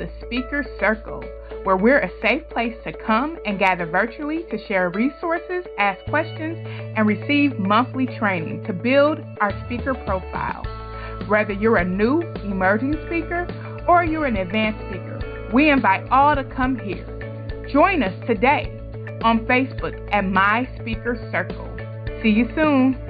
the Speaker Circle, where we're a safe place to come and gather virtually to share resources, ask questions, and receive monthly training to build our speaker profile. Whether you're a new, emerging speaker or you're an advanced speaker, we invite all to come here. Join us today on Facebook at My Speaker Circle. See you soon.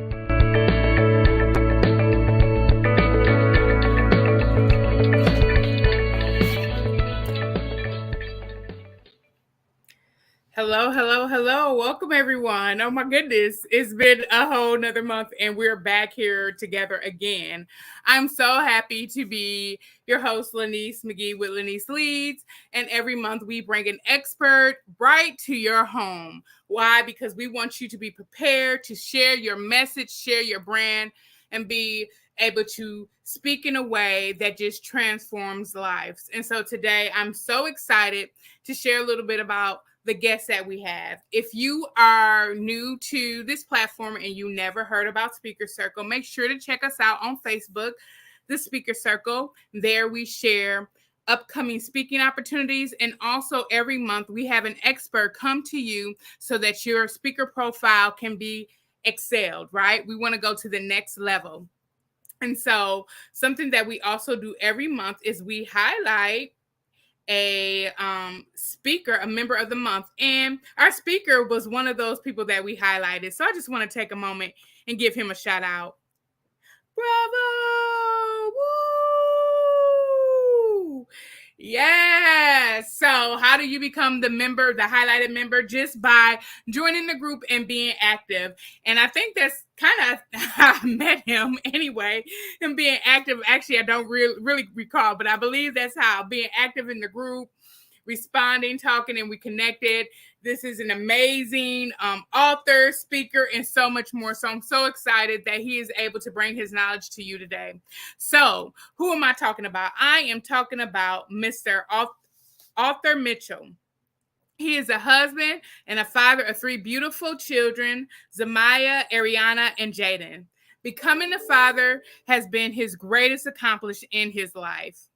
Hello. Welcome, everyone. Oh, my goodness. It's been a whole nother month, and we're back here together again. I'm so happy to be your host, Lanice McGee with Lanice Leads, and every month we bring an expert right to your home. Why? Because we want you to be prepared to share your message, share your brand, and be able to speak in a way that just transforms lives. And so today, I'm so excited to share a little bit about the guests that we have. If you are new to this platform and you never heard about Speaker Circle, make sure to check us out on Facebook, the Speaker Circle. There we share upcoming speaking opportunities, and also every month we have an expert come to you so that your speaker profile can be excelled, right? We want to go to the next level. And so something that we also do every month is we highlight a speaker, a member of the month, and our speaker was one of those people that we highlighted. So I just want to take a moment and give him a shout out. Bravo! Woo! Yes. So how do you become the member, the highlighted member? Just by joining the group and being active. And I think that's kind of how I met him anyway, him being active. Actually, I don't really recall, but I believe that's how, being active in the group, responding, talking, and we connected. This is an amazing author, speaker, and so much more. So I'm so excited that he is able to bring his knowledge to you today. So who am I talking about? I am talking about Mr. Arthur Mitchell. He is a husband and a father of 3 beautiful children, Zamaya, Ariana, and Jaden. Becoming a father has been his greatest accomplishment in his life.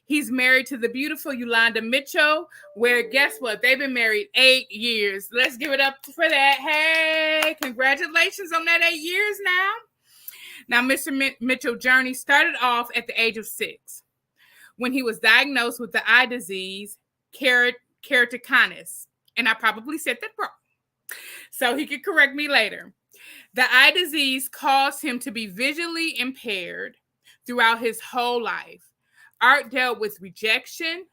He's married to the beautiful Yolanda Mitchell, where guess what? They've been married 8 years. Let's give it up for that. Hey, congratulations on that 8 years now. Now, Mr. Mitchell's journey started off at the age of 6 when he was diagnosed with the eye disease, keratoconus. And I probably said that wrong, so he could correct me later. The eye disease caused him to be visually impaired throughout his whole life. Art dealt with rejection,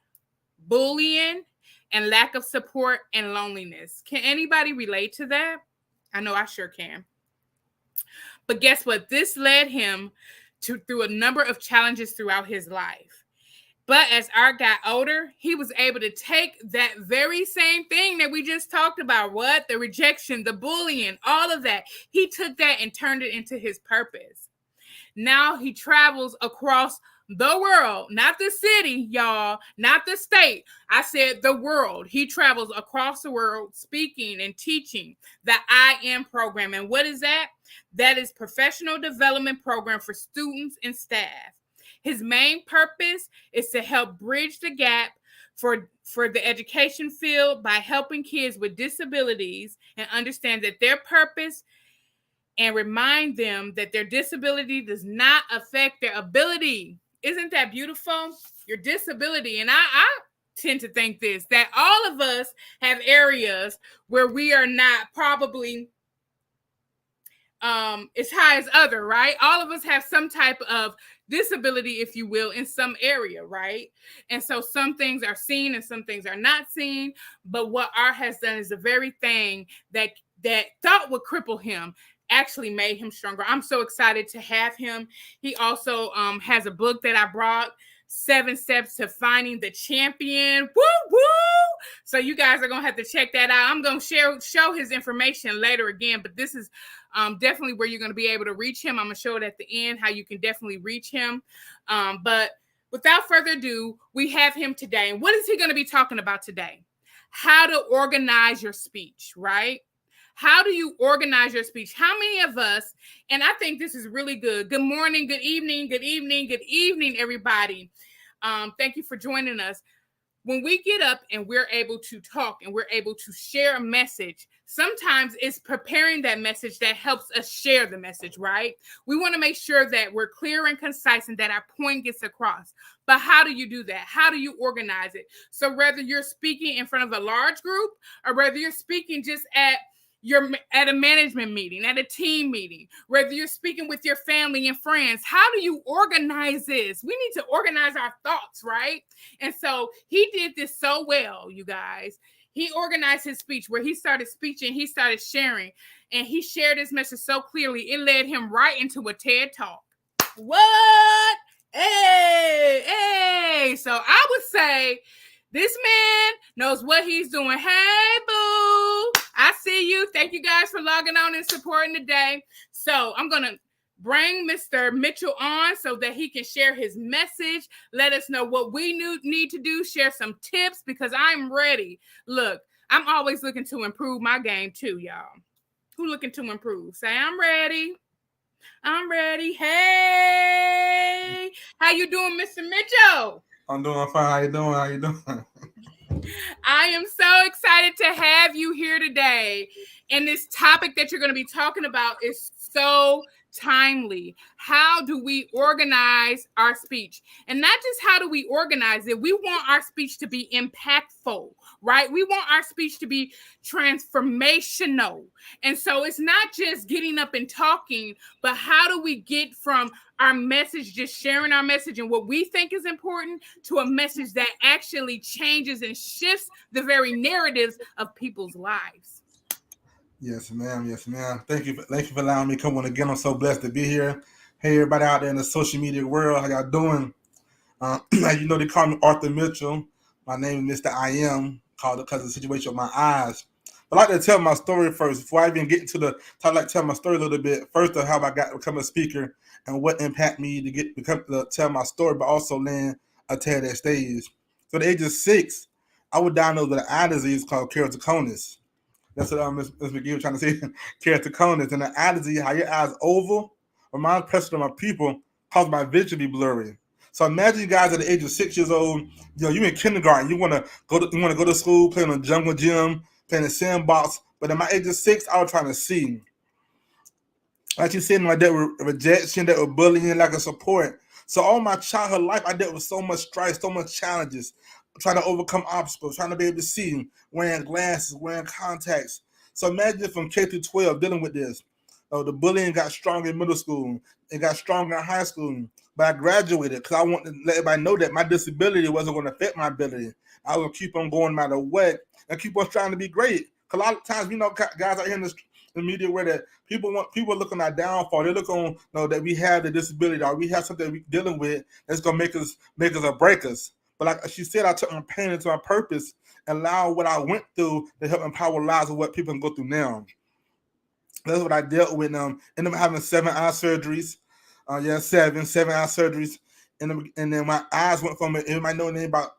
bullying, and lack of support and loneliness. Can anybody relate to that? I know I sure can. But guess what? This led him through a number of challenges throughout his life. But as Art got older, he was able to take that very same thing that we just talked about. What? The rejection, the bullying, all of that. He took that and turned it into his purpose. Now he travels across the world, not the city, y'all, not the state. I said the world. He travels across the world speaking and teaching the I Am program. And what is that? That is professional development program for students and staff. His main purpose is to help bridge the gap for the education field by helping kids with disabilities and understand that their purpose and remind them that their disability does not affect their ability. Isn't that beautiful? Your disability. And I tend to think this, that all of us have areas where we are not probably as high as other, right? All of us have some type of disability, if you will, in some area, right? And so some things are seen and some things are not seen. But what Art has done is the very thing that thought would cripple him actually made him stronger. I'm so excited to have him. He also has a book that I brought, 7 Steps to Finding the Champion. Woo, woo! So you guys are going to have to check that out. I'm going to show his information later again, but this is definitely where you're going to be able to reach him. I'm going to show it at the end, how you can definitely reach him. But without further ado, we have him today. And what is he going to be talking about today? How to organize your speech, right? How do you organize your speech? How many of us, and I think this is really good. Good morning, good evening, everybody. Thank you for joining us. when we get up and we're able to talk and we're able to share a message, sometimes it's preparing that message that helps us share the message, right? We want to make sure that we're clear and concise and that our point gets across. But how do you do that? How do you organize it? So whether you're speaking in front of a large group or whether you're speaking just you're at a management meeting, at a team meeting, whether you're speaking with your family and friends, how do you organize this? We need to organize our thoughts, right? And so he did this so well, you guys. He organized his speech where he started speaking, he started sharing, and he shared his message so clearly, it led him right into a TED Talk. What? Hey. So I would say this man knows what he's doing. Hey, boo. I see you. Thank you guys for logging on and supporting today. So I'm going to bring Mr. Mitchell on so that he can share his message. Let us know what we need to do. Share some tips because I'm ready. Look, I'm always looking to improve my game too, y'all. Who looking to improve? Say, I'm ready. I'm ready. Hey, how you doing, Mr. Mitchell? I'm doing fine. How you doing? How you doing? I am so excited to have you here today. And this topic that you're going to be talking about is so timely. How do we organize our speech? And not just how do we organize it, we want our speech to be impactful, right? We want our speech to be transformational. And so it's not just getting up and talking, but how do we get from our message, just sharing our message and what we think is important, to a message that actually changes and shifts the very narratives of people's lives. Yes, ma'am. Yes, ma'am. Thank you for allowing me to come on again. I'm so blessed to be here. Hey, everybody out there in the social media world, how y'all doing? As you know, they call me Arthur Mitchell. My name is Mr. I Am, called because of the situation with my eyes. But I like to tell my story first. Before I even get into I'd like to tell my story a little bit. First, of how I got to become a speaker and what impacted me to tell my story, but also land a Tedx stage. So at the age of 6, I was diagnosed with an eye disease called keratoconus. That's what Ms. McGee was trying to say, keratoconus. And the eye disease, how your eyes oval, or my pressure on my pupil, cause my vision to be blurry. So imagine you guys at the age of 6 years old, you in kindergarten, you want to go to school, play on a jungle gym, play in the sandbox. But at my age of 6, I was trying to see. Like you said, I dealt with rejection, that with bullying, lack of support. So all my childhood life, I dealt with so much strife, so much challenges, trying to overcome obstacles, trying to be able to see, wearing glasses, wearing contacts. So imagine from K through 12 dealing with this. The bullying got stronger in middle school. It got stronger in high school. But I graduated because I want to let everybody know that my disability wasn't going to affect my ability. I was going to keep on going no matter what and keep on trying to be great. Because a lot of times, guys out here in the media where that people look on our downfall. They look on that we have the disability or we have something we're dealing with that's going to make us or break us. But like she said, I took my pain into my purpose and allowed what I went through to help empower lives of what people can go through now. That's what I dealt with. Ended up having 7 eye surgeries. 7 eye surgeries. And then my eyes went from, you might know anything about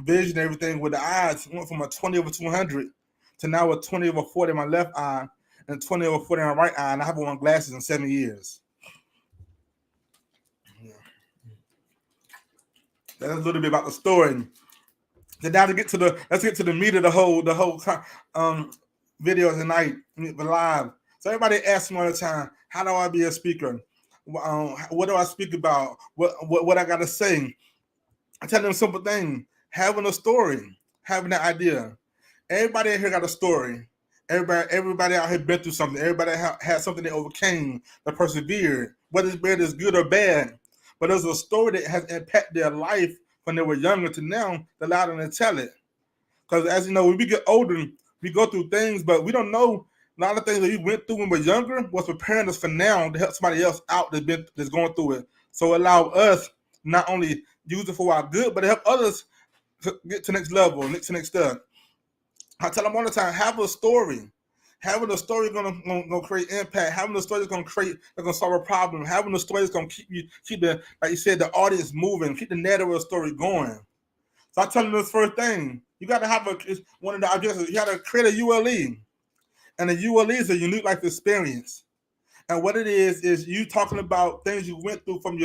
vision and everything with the eyes, went from a 20/200 to now a 20/40 in my left eye and 20/40 in my right eye. And I haven't worn glasses in 7 years. Yeah. That's a little bit about the story. Then now let's get to the meat of the whole video tonight, live. So everybody asks me all the time, how do I be a speaker? What do I speak about? What I gotta say? I tell them a simple thing: having a story, having an idea. Everybody out here got a story. Everybody out here been through something. Everybody had something they overcame, that persevered, whether it's good or bad. But there's a story that has impacted their life when they were younger to now that allowed them to tell it. Because as you know, when we get older, we go through things, but we don't know a lot of things that we went through when we were younger was preparing us for now to help somebody else out that's going through it. So allow us not only use it for our good, but to help others to get to the next level, to the next step. I tell them all the time, have a story. Having a story is gonna create impact. Having a story is gonna solve a problem. Having a story is gonna keep the, like you said, the audience moving, keep the narrative of the story going. So I tell them this first thing: you got to have one of the objectives. You got to create a ULE, and a ULE is a unique life experience. And what it is you talking about things you went through from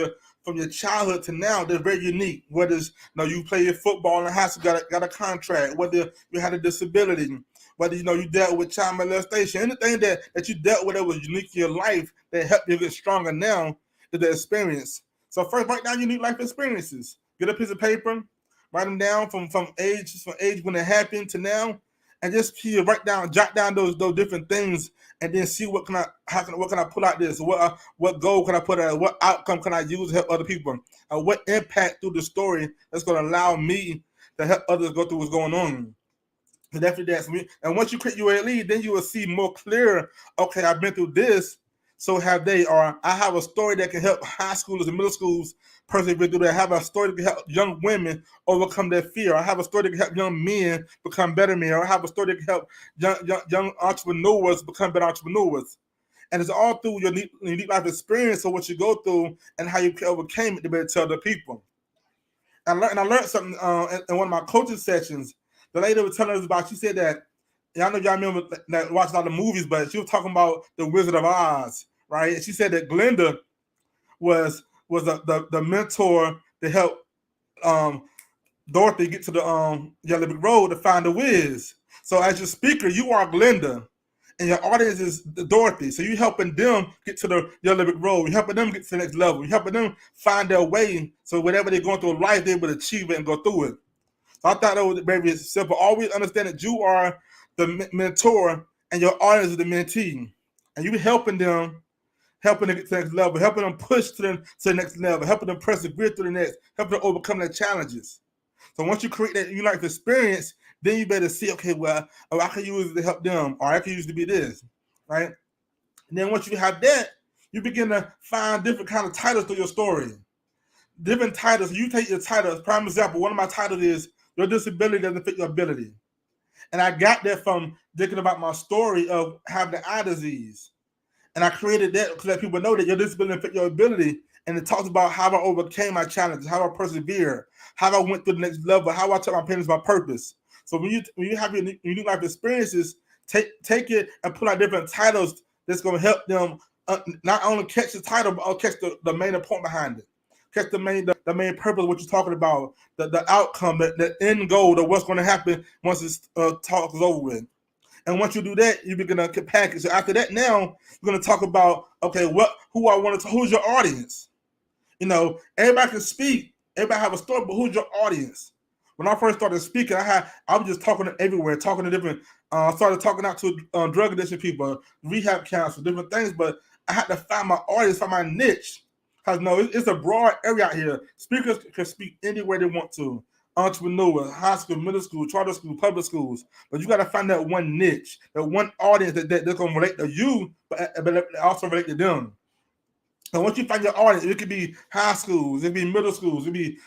from your childhood to now, they're very unique. Whether it's, you play your football in high school, got a contract, whether you had a disability, whether you dealt with child molestation, anything that you dealt with that was unique to your life that helped you get stronger now is the experience. So first, write down unique life experiences. Get a piece of paper, write them down from age when it happened to now, and just jot down those different things, and then see what can I pull out this? What goal can I put out? What outcome can I use to help other people? What impact through the story that's going to allow me to help others go through what's going on? And definitely that's me. And once you create your lead, then you will see more clear. Okay, I've been through this, so have they? Or I have a story that can help high schoolers and middle schools persevere through that. I have a story that can help young women overcome their fear. I have a story that can help young men become better men. Or I have a story that can help young entrepreneurs become better entrepreneurs. And it's all through your unique life experience of what you go through and how you overcame it to be able to tell the people. And I learned something in one of my coaching sessions. The lady was telling us about, she said that, I know y'all remember that watching all the movies, but she was talking about the Wizard of Oz, right? And she said that Glinda was the mentor to help Dorothy get to the Yellow Brick Road to find the Wiz. So as your speaker, you are Glinda, and your audience is Dorothy. So you're helping them get to the Yellow Brick Road. You're helping them get to the next level. You're helping them find their way. So whatever they're going through in life, they're able to achieve it and go through it. So I thought that was very simple. Always understand that you are the mentor and your audience is the mentee. And you helping them get to the next level, helping them push to the next level, helping them persevere through the next, helping them overcome their challenges. So once you create that unique experience, then you better see, okay, well, I can use it to help them, or I can use it to be this, right? And then once you have that, you begin to find different kind of titles to your story. Different titles. You take your titles. Prime example, one of my titles is Your Disability Doesn't Fit Your Ability. And I got that from thinking about my story of having the eye disease. And I created that to let people know that your disability doesn't fit your ability. And it talks about how I overcame my challenges, how I persevered, how I went to the next level, how I took my pain as my purpose. So when you have your unique life experiences, take it and put out different titles that's going to help them not only catch the title, but catch the main point behind it. Catch the main purpose of what you're talking about, the outcome, the end goal of what's going to happen once this talk is over with. And once you do that, you begin to package. So after that, now you're going to talk about, okay, who's your audience? Everybody can speak, everybody have a story, but who's your audience? When I first started speaking, I was just talking to everywhere, talking to different. Started talking out to drug addiction people, rehab counselors, different things. But I had to find my audience, find my niche. Because it's a broad area out here. Speakers can speak anywhere they want to. Entrepreneurs, high school, middle school, charter school, public schools. But you got to find that one niche, that one audience that's going to relate to you, but also relate to them. And once you find your audience, it could be high schools, it could be middle schools, it could be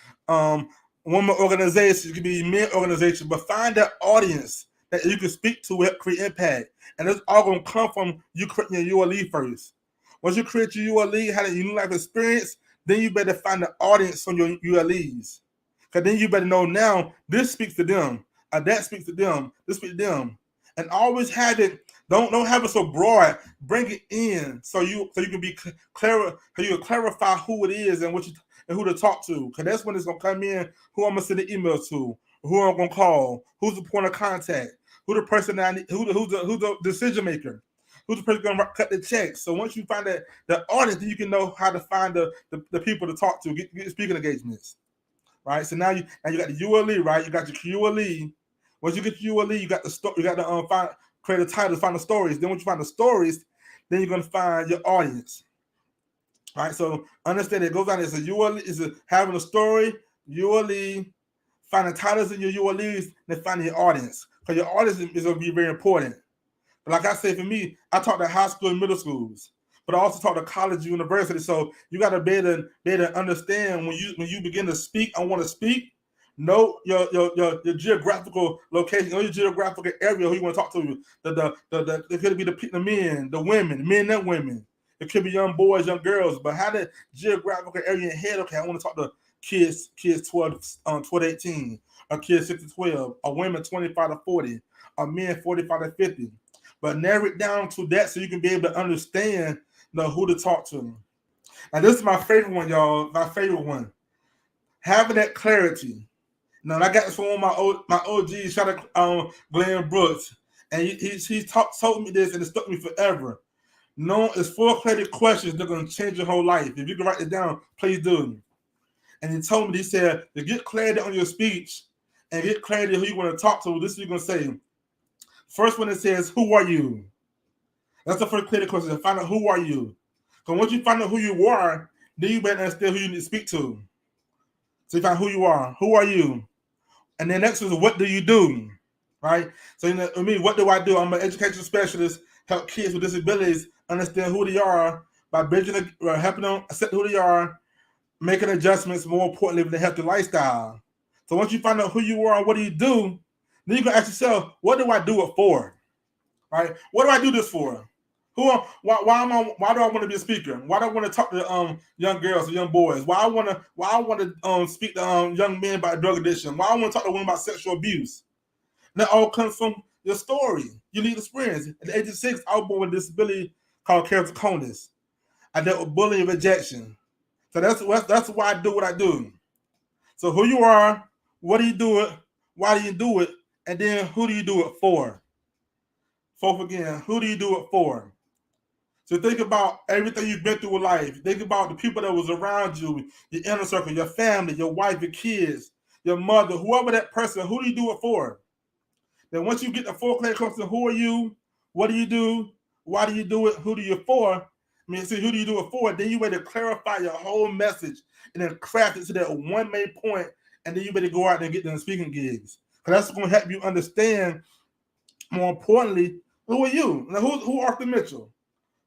women organizations, it could be men organizations. But find that audience that you can speak to, help create impact. And it's all going to come from you creating your ULE first. Once you create your ULE, had a unique life experience, then you better find the audience on your ULEs. Because then you better know now, this speaks to them, that speaks to them, this speaks to them. And always have it, don't have it so broad. Bring it in so you can be clear, so you can clarify who it is and who to talk to. Because that's when it's gonna come in, who I'm gonna send an email to, who I'm gonna call, who's the point of contact, who the person that I need, who's the decision maker. Who's the person going to cut the checks? So once you find that the audience, then you can know how to find the people to talk to, get speaking engagements, right? So now you got the ULE, right? You got your QLE. Once you get your ULE, you got to create a title, find the stories. Then once you find the stories, then you're going to find your audience, right? So understand it goes on. It's a ULE, having a story, ULE, finding titles in your ULEs, then finding your audience, because your audience is going to be very important. Like I said, for me, I talk to high school and middle schools, but I also talk to college, university. So you got to be able to understand when you begin to speak. I want to speak. Know your geographical location, know your geographical area. Who you want to talk to? It could be the men, the women, men and women. It could be young boys, young girls. But how the geographical area in head? Okay, I want to talk to kids 12 to 18, or kids 6 to 12, or women 25 to 40, or men 45 to 50. But narrow it down to that so you can be able to understand who to talk to. And this is my favorite one, y'all. My favorite one. Having that clarity. Now, I got this from one of my OGs, shout out Glenn Brooks. And he told me this, and it stuck me forever. No, it's 4 clarity questions that are going to change your whole life. If you can write it down, please do. And he told me, he said, to get clarity on your speech and get clarity who you want to talk to, this is what you're going to say. First one, it says, who are you? That's the first clarity question. Find out who are you. Because once you find out who you are, then you better understand who you need to speak to. So you find who you are. Who are you? And then next is, what do you do? Right? So, what do I do? I'm an educational specialist, help kids with disabilities understand who they are by bridging, helping them accept who they are, making adjustments, more importantly, with a healthy lifestyle. So once you find out who you are, what do you do, then you can ask yourself, what do I do it for? Right? What do I do this for? Why do I want to be a speaker? Why do I want to talk to young girls or young boys? Why I want to speak to young men about drug addiction? Why I want to talk to women about sexual abuse? And that all comes from your story, your lead experience. At the age of 6, I was born with a disability called keratoconus. I dealt with bullying and rejection. So that's why I do what I do. So who you are, what do you do it, why do you do it, and then who do you do it for? Fourth again, who do you do it for? So think about everything you've been through in life. Think about the people that was around you, your inner circle, your family, your wife, your kids, your mother, whoever that person, who do you do it for? Then once you get the 4 clear questions, who are you, what do you do, why do you do it, who do you for? Who do you do it for? Then you better clarify your whole message and then craft it to that one main point, and then you better go out and get them speaking gigs. Because that's going to help you understand, more importantly, who are you? Now, who Arthur Mitchell?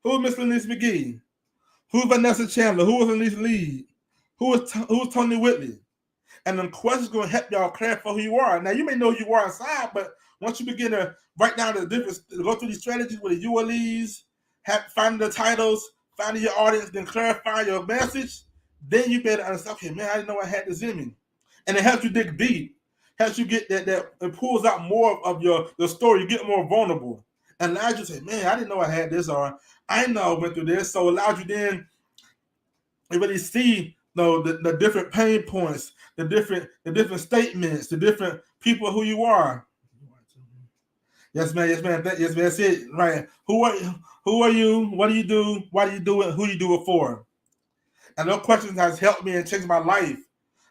Who is Miss Lenise McGee? Who's Vanessa Chandler? Who is Lenise Lee? Who's Tony Whitley? And them questions going to help y'all clarify who you are. Now, you may know who you are inside, but once you begin to write down the different, go through these strategies with the ULEs, finding the titles, finding your audience, then clarify your message, then you better understand, okay, man, I didn't know I had this in me. And it helps you dig deep. Helps you get that it pulls out more of your story. You get more vulnerable. And allows you to say, man, I didn't know I had this, or I know I went through this. So it allows you then to really see the different pain points, the different statements, the different people who you are. Yes, man. Yes, man. Yes, man. That's it. Right. Who are you? What do you do? Why do you do it? Who do you do it for? And those questions has helped me and changed my life.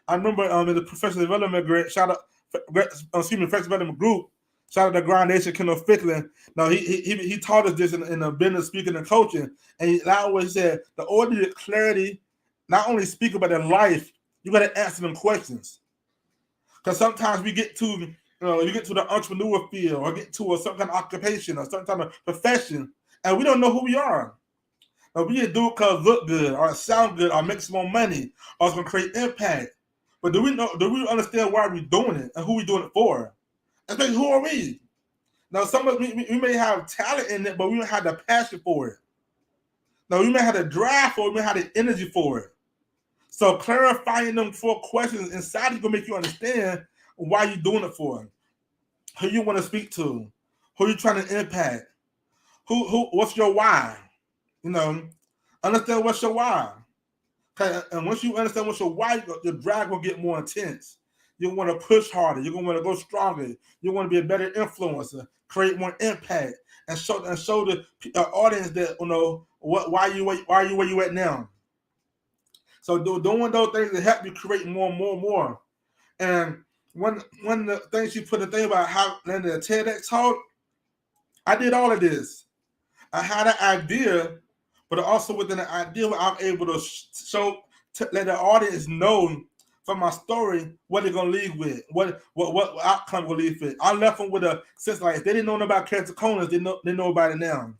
I remember in the professional development professional development group. Shout out to Grind Nation, Kendall Ficklin. Now he taught us this in the business speaking and coaching, and he always said the order to clarity, not only speak about their life, you got to answer them questions. Because sometimes we get to you get to the entrepreneur field or get to some kind of occupation or some kind of profession, and we don't know who we are. Now, we just do it because it look good or it sound good or make some more money or it's going to create impact. But do we understand why we're doing it and who we're doing it for? And then who are we? Now, some of we may have talent in it, but we don't have the passion for it. Now, we may have the drive for it, we may have the energy for it. So clarifying them 4 questions inside is going to make you understand why you're doing it for. Who you want to speak to, who you're trying to impact, what's your why? Understand what's your why. Okay, and once you understand what's your why, your drive will get more intense. You want to push harder. You're going to want to go stronger. You want to be a better influencer, create more impact, and show the audience that why you where you at now. So doing those things to help you create more and more and more. And one of the things you put a thing about how in the Tedx talk, I did all of this. I had an idea, but also within the idea, I'm able to let the audience know from my story what they're gonna leave with, what outcome will leave with. I left them with a sense like if they didn't know about keratoconus, they know about it now.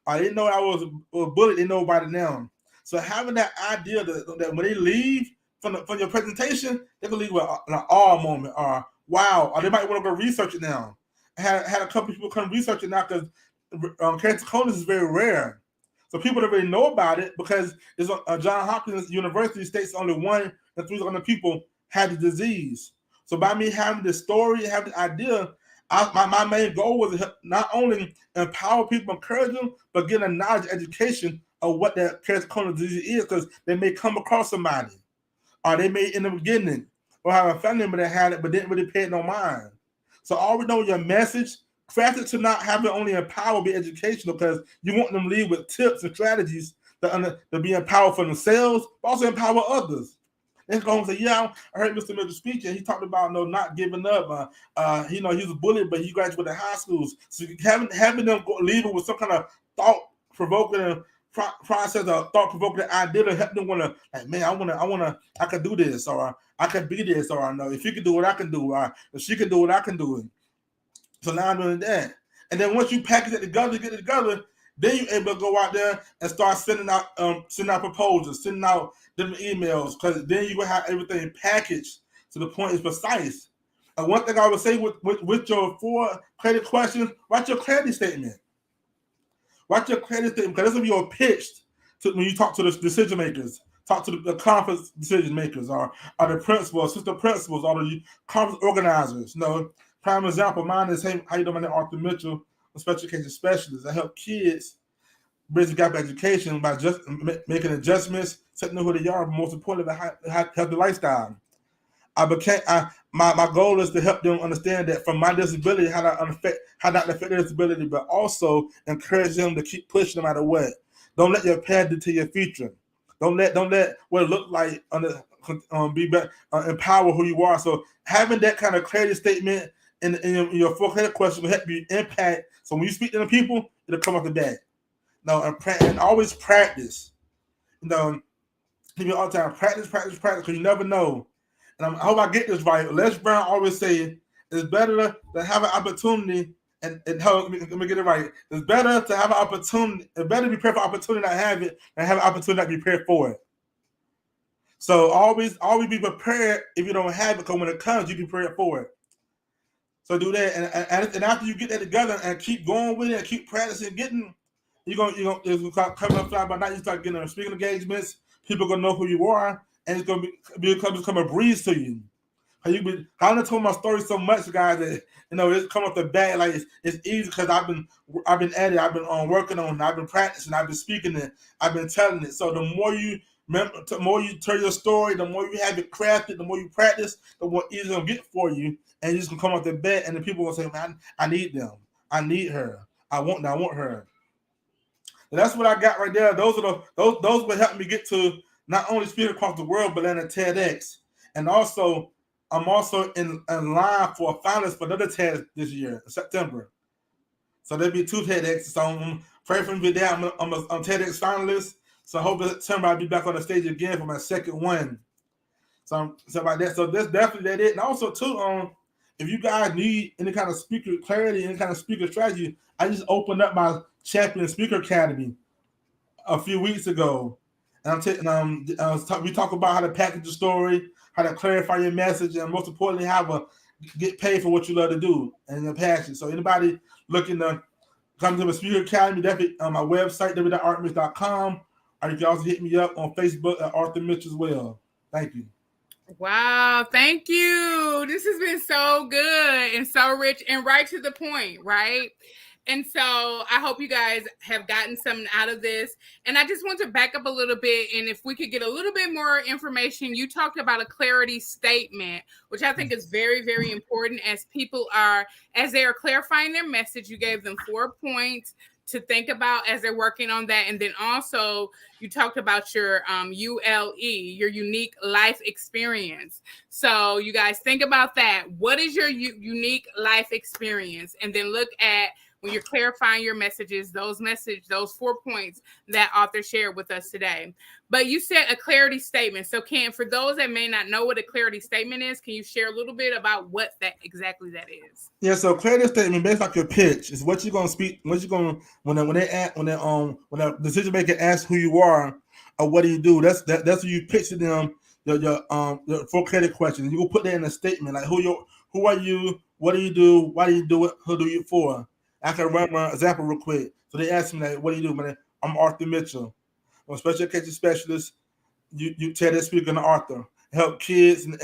I didn't know I was bullied, they know about it now. So having that idea that when they leave from your presentation, they're gonna leave with an awe moment or wow, or they might want to go research it now. I had a couple people come research it now because keratoconus is very rare. So people don't really know about it because it's Johns Hopkins University states only 1 in 300 people had the disease. So by me having the story, having the idea, my main goal was to not only empower people, encourage them, but get a knowledge education of what that chronic disease is, because they may come across somebody, or they may in the beginning, or have a family member that had it but didn't really pay it no mind. So always know your message. Craft it to not have it only empower, be educational, because you want them to lead with tips and strategies to be empowered for themselves, but also empower others. Let's go home and say, yeah, I heard Mr. Miller speak, and he talked about not giving up. He was a bully, but he graduated high schools. So having them leave it with some kind of thought-provoking process, or thought-provoking idea to help them want to, like, man, I could do this, or I could be this, or I know if you can do what I can do, or if she can do what I can do. So now I'm doing that. And then once you package it together, get it together, then you're able to go out there and start sending out proposals, sending out different emails, because then you will have everything packaged to the point it's precise. And one thing I would say with your 4 credit questions, write your credit statement. Write your credit statement, because this will be your pitch when you talk to the decision makers, talk to the conference decision makers, or the principals, assistant principals, or the conference organizers. Prime example, mine is, hey, how you doing? My name is Arthur Mitchell, a special education specialist. I help kids bridge the gap education by just making adjustments, setting them who they are, but most importantly, healthy lifestyle. My goal is to help them understand that from my disability, how that affect their disability, but also encourage them to keep pushing no matter what. Don't let your past dictate your future. Don't let what it look like empower who you are. So having that kind of clarity statement in your 4 credit question will help you impact. So when you speak to the people, it'll come off the bat. And always practice. People all the time, practice, because you never know. And I hope I get this right. Les Brown always say it's better to have an opportunity, and let me get it right. It's better to have an opportunity. It's better to be prepared for opportunity not have it than have an opportunity not be prepared for it. So always be prepared if you don't have it, because when it comes, you be prepared for it. So do that, and after you get that together and keep going with it and keep practicing, you're gonna come up fly by night. You start getting speaking engagements. People gonna know who you are, and it's gonna become a breeze to you. I done told my story so much, guys, that it's come off the bat like it's easy, because I've been at it. I've been working on it. I've been practicing. I've been speaking it. I've been telling it. So the more you tell your story, the more you have it crafted, the more you practice, the more easy it's gonna get for you. And you just gonna come off the bat, and the people will say, man, I need them. I need her. I want her. And that's what I got right there. Those will help me get to not only speak across the world, but then at TEDx. And also, I'm also in line for a finalist for another TEDx this year, in September. So there'll be 2 TEDx. So I'm praying for me there. I'm a TEDx finalist. So I hope in September I'll be back on the stage again for my second one. So like that. So that's definitely that it. And also too, if you guys need any kind of speaker clarity, any kind of speaker strategy, I just opened up my Champion Speaker Academy a few weeks ago, and I'm taking we talk about how to package the story, how to clarify your message, and most importantly, how to get paid for what you love to do and your passion. So anybody looking to come to the Speaker Academy, definitely on my website www.artmitch.com, or you can also hit me up on Facebook at Arthur Mitch as well. Thank you. Wow, thank you. This has been so good and so rich and right to the point, right? And so I hope you guys have gotten something out of this. And I just want to back up a little bit. And if we could get a little bit more information, you talked about a clarity statement, which I think is very, very important as they are clarifying their message. You gave them 4 points to think about as they're working on that. And then also you talked about your ULE, your unique life experience. So you guys think about that. What is your unique life experience? And then look at, when you're clarifying your messages, those 4 points that author shared with us today. But you said a clarity statement. So for those that may not know what a clarity statement is, can you share a little bit about what that is? Yeah, so clarity statement, based like your pitch, is what you're gonna speak, what you're gonna when a decision maker asks who you are or what do you do. That's what you pitch to them your 4 credit questions. You will put that in a statement like who are you, what do you do, why do you do it, who do you for. I can run my example real quick. So they asked me, like, what do you do? Man, I'm Arthur Mitchell. I'm a special education specialist. You Tedx Speaker and author. Help kids in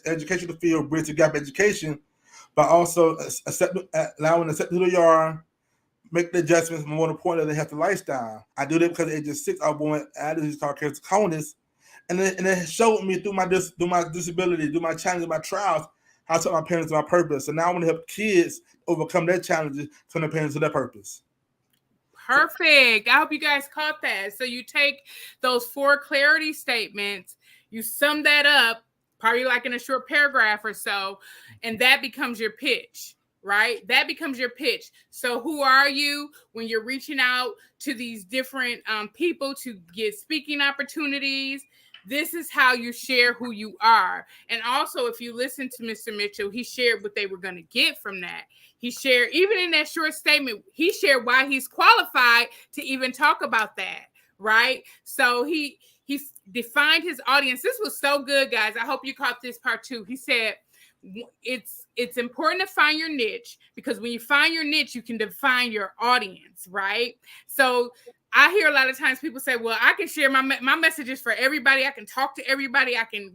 educational field bridge the gap education, but also allowing them to accept who they are, make the adjustments more important than the healthy lifestyle. I do that because at age of 6, I was born with allergies called keratoconus, and it showed me through my disability, through my challenges, my trials, how to my parents to my purpose. So now I want to help kids overcome their challenges, turn their parents to their purpose. Perfect. I hope you guys caught that. So you take those 4 clarity statements, you sum that up, probably like in a short paragraph or so, and that becomes your pitch, right? That becomes your pitch. So who are you when you're reaching out to these different people to get speaking opportunities? This is how you share who you are. And also, if you listen to Mr. Mitchell, he shared what they were going to get from that. He shared, even in that short statement, he shared why he's qualified to even talk about that, right? So he defined his audience. This was so good, guys. I hope you caught this part too. He said, it's important to find your niche, because when you find your niche, you can define your audience, right? So I hear a lot of times people say, well, I can share my messages for everybody. I can talk to everybody. I can,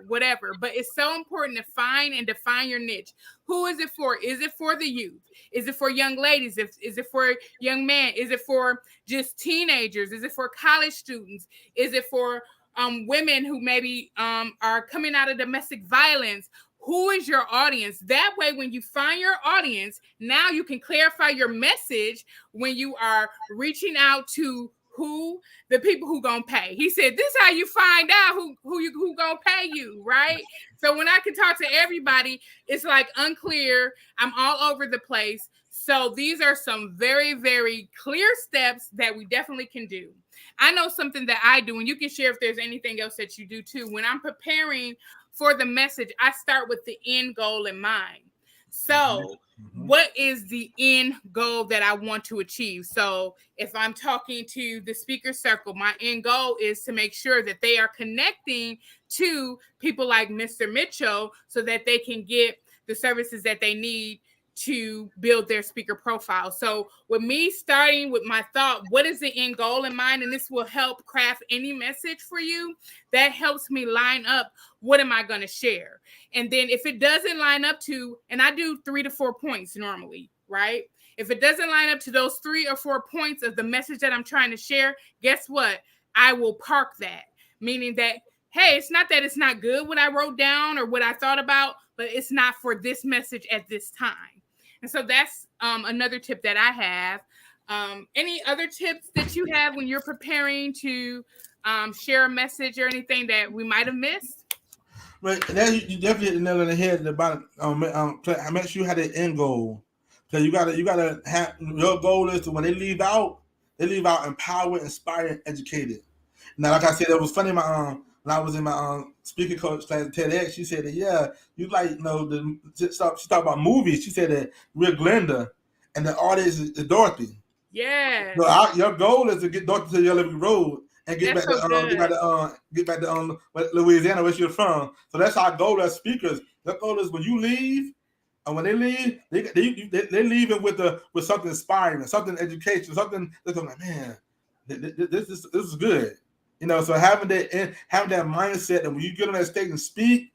whatever. But it's so important to find and define your niche. Who is it for? Is it for the youth? Is it for young ladies? Is it for young men? Is it for just teenagers? Is it for college students? Is it for women who maybe are coming out of domestic violence? Who is your audience? That way, when you find your audience, now you can clarify your message when you are reaching out to the people who gonna pay. He said, this is how you find out who gonna pay you, right? So when I can talk to everybody, it's like unclear. I'm all over the place. So these are some very, very clear steps that we definitely can do. I know something that I do, and you can share if there's anything else that you do too. When I'm preparing for the message, I start with the end goal in mind. So what is the end goal that I want to achieve? So if I'm talking to the speaker circle, my end goal is to make sure that they are connecting to people like Mr. Mitchell so that they can get the services that they need to build their speaker profile. So with me starting with my thought, what is the end goal in mind? And this will help craft any message for you. That helps me line up, what am I going to share? And then if it doesn't line up to, and I do 3 to 4 points normally, right? If it doesn't line up to those 3 or 4 points of the message that I'm trying to share, guess what? I will park that, meaning that, hey, it's not that it's not good what I wrote down or what I thought about, but it's not for this message at this time. And so that's another tip that I have. Any other tips that you have when you're preparing to share a message or anything that we might have missed? Right, that you definitely hit the nail on the head about make sure you have the end goal. So you gotta have your goal is to, when they leave out empowered, inspired, educated. Now, like I said, it was funny. When I was in my speaker coach class at Tedx, she said that, yeah, you like, she talked about movies. She said that we're Glenda and the audience is Dorothy. Yeah. So your goal is to get Dorothy to the Yellow Brick Road and get back to Louisiana, where you're from. So that's our goal as speakers. The goal is when you leave, and when they leave, they're leaving with something inspiring, something educational, something that's like, man, this is good. So having that mindset that when you get on that stage and speak,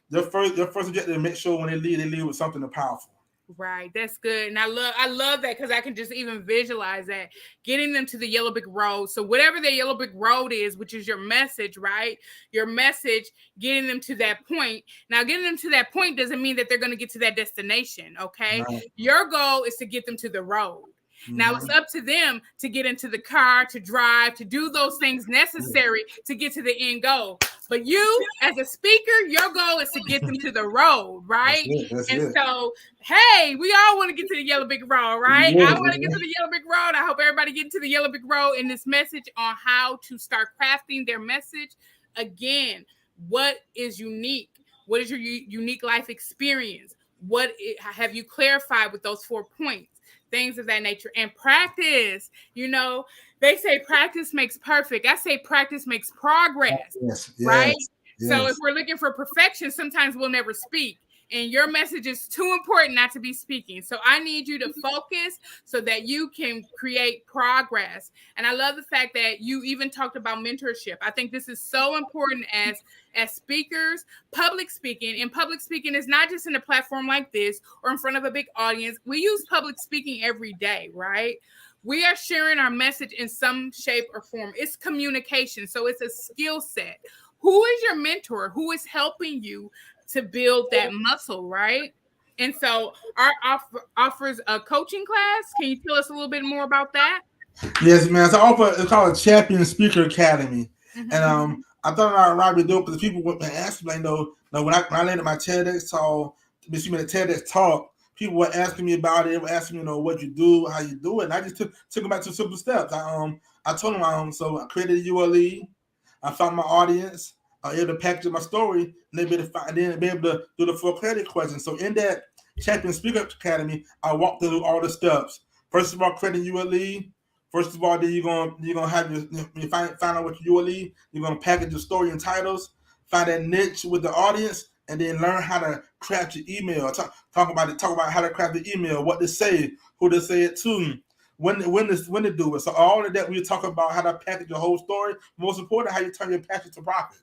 your first objective is to make sure when they leave with something powerful. Right, that's good, and I love that, because I can just even visualize that, getting them to the Yellow Brick Road. So whatever the Yellow Brick Road is, which is your message, right? Your message, getting them to that point. Now, getting them to that point doesn't mean that they're going to get to that destination. Okay, right. Your goal is to get them to the road. Now it's up to them to get into the car, to drive, to do those things necessary to get to the end goal. But you, as a speaker, your goal is to get them to the road, right? That's it. So, hey, we all want to get to the Yellow Brick Road, right? I want to get to the Yellow Brick Road. I hope everybody gets to the Yellow Brick Road in this message on how to start crafting their message. Again, what is unique? What is your unique life experience? What have you clarified with those 4 points? Things of that nature. And practice, they say practice makes perfect. I say practice makes progress, right? Yes. So if we're looking for perfection, sometimes we'll never speak. and your message is too important not to be speaking. So I need you to focus so that you can create progress. And I love the fact that you even talked about mentorship. I think this is so important as speakers. Public speaking, and public speaking is not just in a platform like this or in front of a big audience. We use public speaking every day, right? We are sharing our message in some shape or form. It's communication. So it's a skill set. Who is your mentor? Who is helping you to build that muscle, right? And so our offers a coaching class. Can you tell us a little bit more about that? Yes, man. So I offer, it's called a Champion Speaker Academy. Mm-hmm. And I thought I'd rather do it because people would ask me, like, when I landed my TEDx talk, the TEDx talk, people were asking me about it. They were asking me, what you do, how you do it. And I just took them back to simple steps. I told them, so I created a ULE. I found my audience. I was able to package my story, and then be able to do the full credit question. So in that Champion Speaker Academy, I walked through all the steps. First of all, creating ULE. First of all, then you're gonna have you find out what your ULE. You're gonna package your story and titles, find that niche with the audience, and then learn how to craft your email. Talk about how to craft the email, what to say, who to say it to, when to do it. So all of that we talk about how to package your whole story. Most important, how you turn your passion to profit.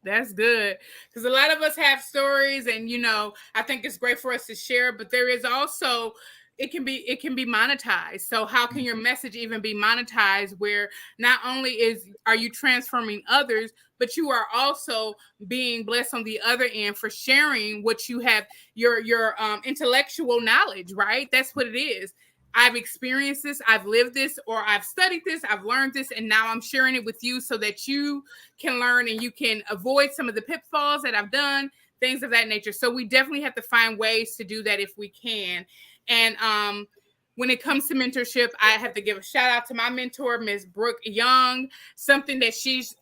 That's good, because a lot of us have stories, and I think it's great for us to share. But there is also it can be monetized. So how can your message even be monetized, where not only are you transforming others, but you are also being blessed on the other end for sharing what you have, your intellectual knowledge, right? That's what it is. I've experienced this, I've lived this, or I've studied this, I've learned this, and now I'm sharing it with you so that you can learn and you can avoid some of the pitfalls that I've done, things of that nature. So we definitely have to find ways to do that if we can. And when it comes to mentorship, I have to give a shout out to my mentor, Ms. Brooke Young. Something that she's,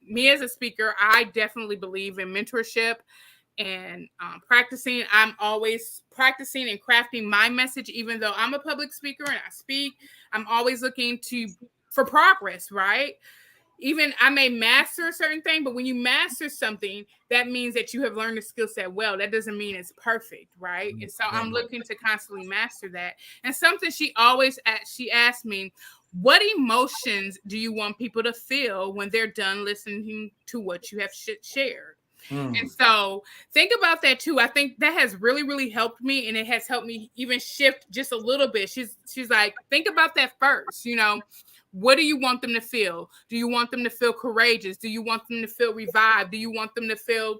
me as a speaker, I definitely believe in mentorship and practicing. I'm always practicing and crafting my message, even though I'm a public speaker and I speak. I'm always looking for progress, right? Even I may master a certain thing, but when you master something, that means that you have learned the skill set well. That doesn't mean it's perfect, right? And so I'm looking to constantly master that. And something she asked me, what emotions do you want people to feel when they're done listening to what you have shared? And so think about that too. I think that has really, really helped me, and it has helped me even shift just a little bit. She's like, think about that first, What do you want them to feel? Do you want them to feel courageous? Do you want them to feel revived? Do you want them to feel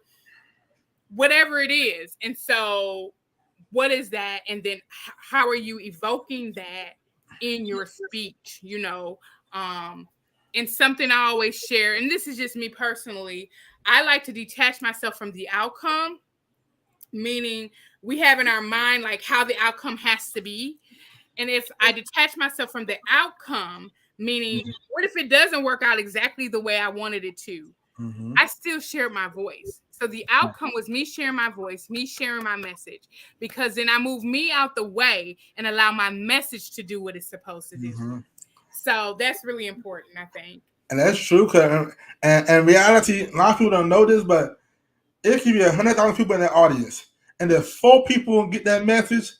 whatever it is? And so what is that? And then how are you evoking that in your speech, And something I always share, and this is just me personally, I like to detach myself from the outcome, meaning we have in our mind like how the outcome has to be. And if I detach myself from the outcome, meaning what if it doesn't work out exactly the way I wanted it to? I still shared my voice. So the outcome was me sharing my voice, me sharing my message, because then I move me out the way and allow my message to do what it's supposed to do. So that's really important, I think. And that's true, because in reality, a lot of people don't know this, but it could be 100,000 people in that audience, and if 4 people get that message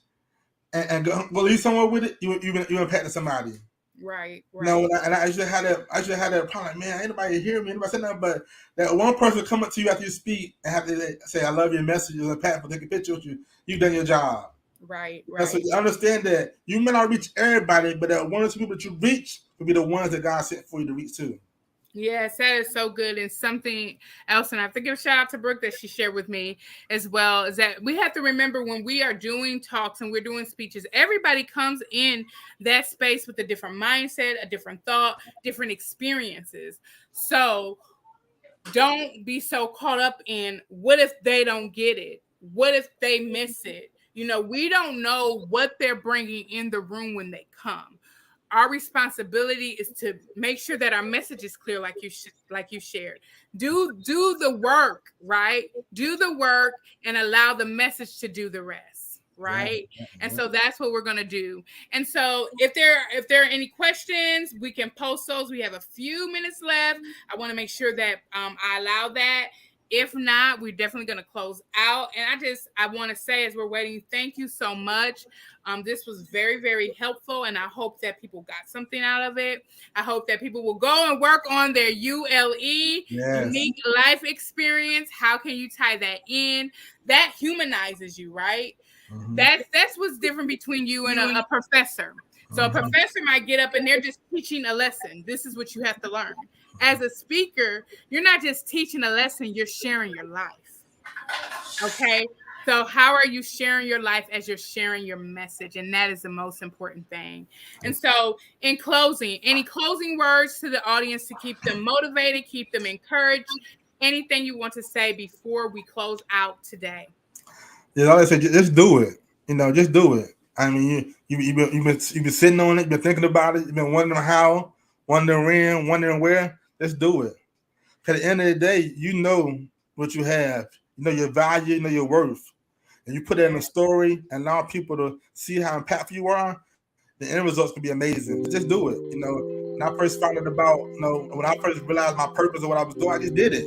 and go leave somewhere with it, you impacted somebody. Right. And I should have that problem. Like, man, ain't nobody hear me, anybody say nothing, but that one person come up to you after you speak and have to say, "I love your message," or "Pat, for taking a picture with you." You've done your job. Right. So you understand that you may not reach everybody, but that 1 or 2 people that you reach will be the ones that God sent for you to reach too. Yes, that is so good. And something else, and I have to give a shout out to Brooke that she shared with me as well, is that we have to remember when we are doing talks and we're doing speeches, everybody comes in that space with a different mindset, a different thought, different experiences. So don't be so caught up in what if they don't get it? What if they miss it? We don't know what they're bringing in the room when they come. Our responsibility is to make sure that our message is clear, like you shared. Do the work, right? Do the work and allow the message to do the rest, right? Yeah. And so that's what we're going to do. And so if there are any questions, we can post those. We have a few minutes left. I want to make sure that I allow that. If not, we're definitely going to close out. And I want to say, as we're waiting, thank you so much. This was very, very helpful, and I hope that people got something out of it. I hope that people will go and work on their ULE, unique life experience. How can you tie that in? That humanizes you, right? Mm-hmm. That's what's different between you and a professor. So a professor might get up and they're just teaching a lesson. This is what you have to learn. As a speaker, you're not just teaching a lesson, you're sharing your life. Okay? So how are you sharing your life as you're sharing your message? And that is the most important thing. And so in closing, any closing words to the audience to keep them motivated, keep them encouraged? Anything you want to say before we close out today? Yeah, like I said, just do it. Just do it. I mean, you've been sitting on it, you've been thinking about it, you've been wondering how, wondering when, wondering where. Just do it. Because at the end of the day, you know what you have. You know your value, you know your worth. And you put it in a story and allow people to see how impactful you are, the end results can be amazing. But just do it. When I first found out about, when I first realized my purpose of what I was doing, I just did it.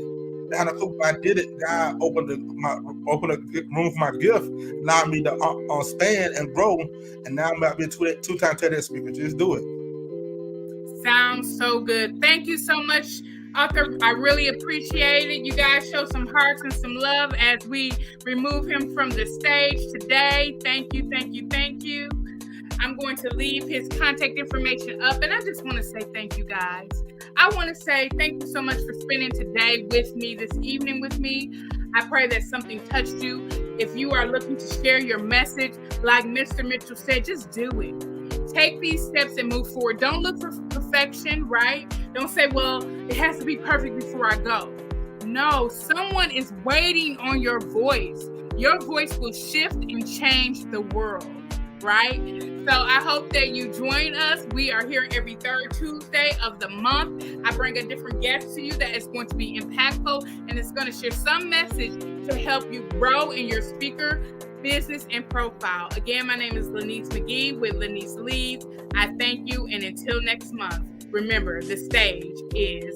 And I did it. God opened a room for my gift, allowed me to expand and grow. And now I'm about to be a two-time Tedx speaker. Just do it. Sounds so good. Thank you so much, Arthur. I really appreciate it. You guys show some hearts and some love as we remove him from the stage today. Thank you, thank you, thank you. I'm going to leave his contact information up, and I just want to say thank you, guys. I want to say thank you so much for spending today with me, this evening with me. I pray that something touched you. If you are looking to share your message, like Mr. Mitchell said, just do it. Take these steps and move forward. Don't look for perfection, right? Don't say, well, it has to be perfect before I go. No, someone is waiting on your voice. Your voice will shift and change the world, right? So I hope that you join us. We are here every third Tuesday of the month. I bring a different guest to you that is going to be impactful and it's going to share some message to help you grow in your speaker business and profile. Again, my name is Lanice McGee with Lanice Leads. I thank you, and until next month, remember, the stage is